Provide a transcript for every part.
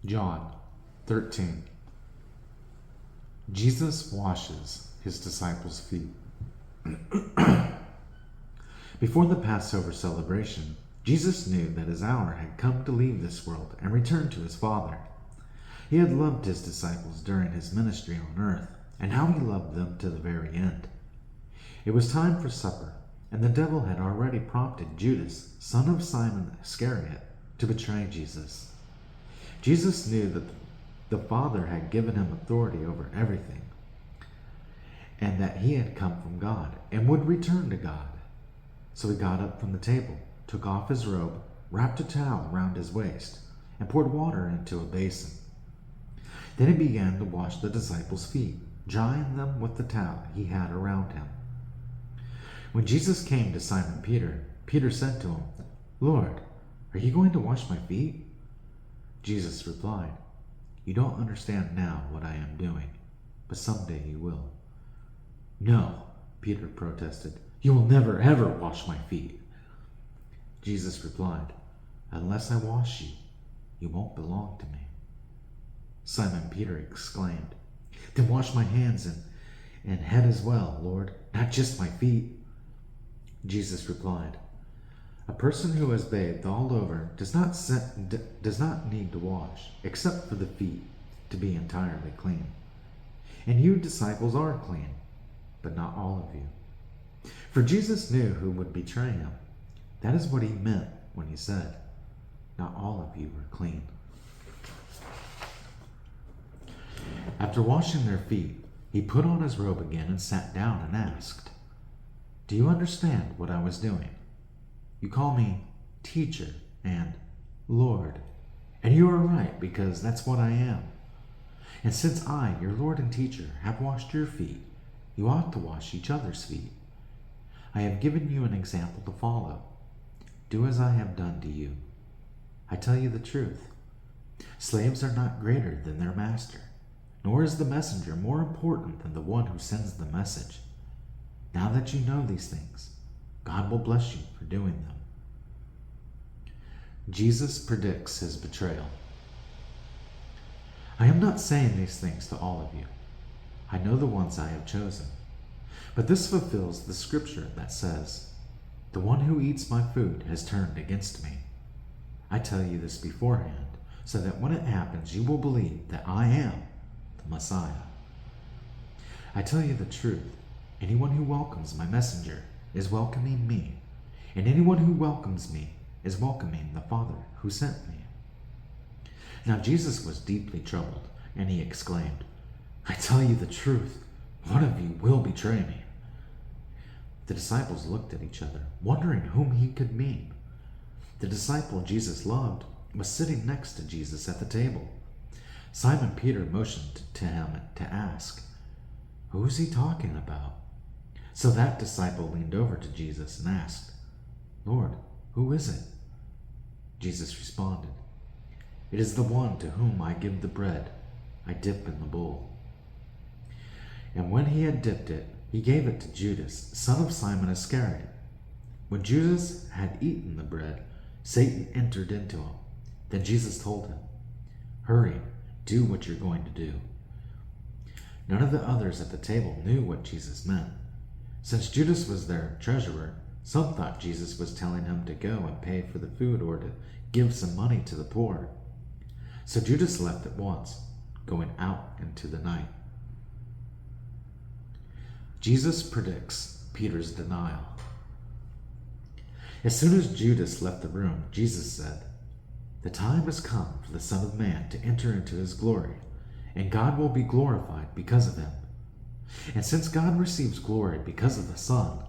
John 13. Jesus washes his disciples' feet. Before the Passover celebration, Jesus knew that his hour had come to leave this world and return to his Father. He had loved his disciples during his ministry on earth, and now he loved them to the very end. It was time for supper, and the devil had already prompted Judas, son of Simon Iscariot, to betray Jesus. Jesus knew that the Father had given him authority over everything, and that he had come from God and would return to God. So he got up from the table, took off his robe, wrapped a towel around his waist, and poured water into a basin. Then he began to wash the disciples' feet, drying them with the towel he had around him. When Jesus came to Simon Peter, Peter said to him, "Lord, are you going to wash my feet?" Jesus replied, "You don't understand now what I am doing, but someday you will." "No," Peter protested, "you will never ever wash my feet." Jesus replied, "Unless I wash you, you won't belong to me." Simon Peter exclaimed, "Then wash my hands and head as well, Lord, not just my feet." Jesus replied, "A person who has bathed all over does not need to wash, except for the feet, to be entirely clean. And you disciples are clean, but not all of you." For Jesus knew who would betray him. That is what he meant when he said, "Not all of you are clean." After washing their feet, he put on his robe again and sat down and asked, "Do you understand what I was doing? You call me teacher and Lord, and you are right, because that's what I am. And since I, your Lord and teacher, have washed your feet, you ought to wash each other's feet. I have given you an example to follow. Do as I have done to you. I tell you the truth. Slaves are not greater than their master, nor is the messenger more important than the one who sends the message. Now that you know these things, God will bless you for doing them." Jesus predicts his betrayal. "I am not saying these things to all of you. I know the ones I have chosen. But this fulfills the scripture that says, 'The one who eats my food has turned against me.' I tell you this beforehand, so that when it happens you will believe that I am the Messiah. I tell you the truth. Anyone who welcomes my messenger is welcoming me, and anyone who welcomes me is welcoming the Father who sent me." Now Jesus was deeply troubled, and he exclaimed, "I tell you the truth, one of you will betray me." The disciples looked at each other, wondering whom he could mean. The disciple Jesus loved was sitting next to Jesus at the table. Simon Peter motioned to him to ask, "Who is he talking about?" So that disciple leaned over to Jesus and asked, "Lord, who is it?" Jesus responded, "It is the one to whom I give the bread I dip in the bowl." And when he had dipped it, he gave it to Judas, son of Simon Iscariot. When Judas had eaten the bread, Satan entered into him. Then Jesus told him, "Hurry, do what you're going to do." None of the others at the table knew what Jesus meant. Since Judas was their treasurer, some thought Jesus was telling him to go and pay for the food or to give some money to the poor. So Judas left at once, going out into the night. Jesus predicts Peter's denial. As soon as Judas left the room, Jesus said, "The time has come for the Son of Man to enter into his glory, and God will be glorified because of him. And since God receives glory because of the Son,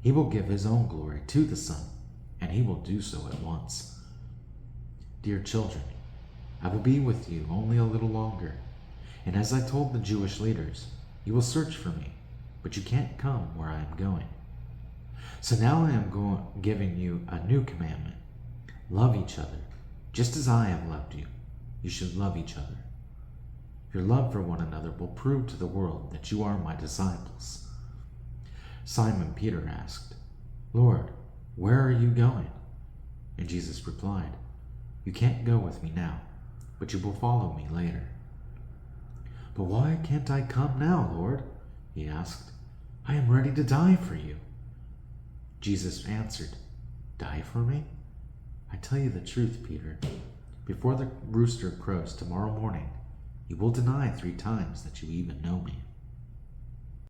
he will give his own glory to the Son, and he will do so at once. Dear children, I will be with you only a little longer, and as I told the Jewish leaders, you will search for me, but you can't come where I am going. So now I am giving you a new commandment. Love each other. Just as I have loved you, you should love each other. Your love for one another will prove to the world that you are my disciples." Simon Peter asked, "Lord, where are you going?" And Jesus replied, "You can't go with me now, but you will follow me later." "But why can't I come now, Lord?" he asked. "I am ready to die for you." Jesus answered, "Die for me? I tell you the truth, Peter. Before the rooster crows tomorrow morning, you will deny 3 times that you even know me."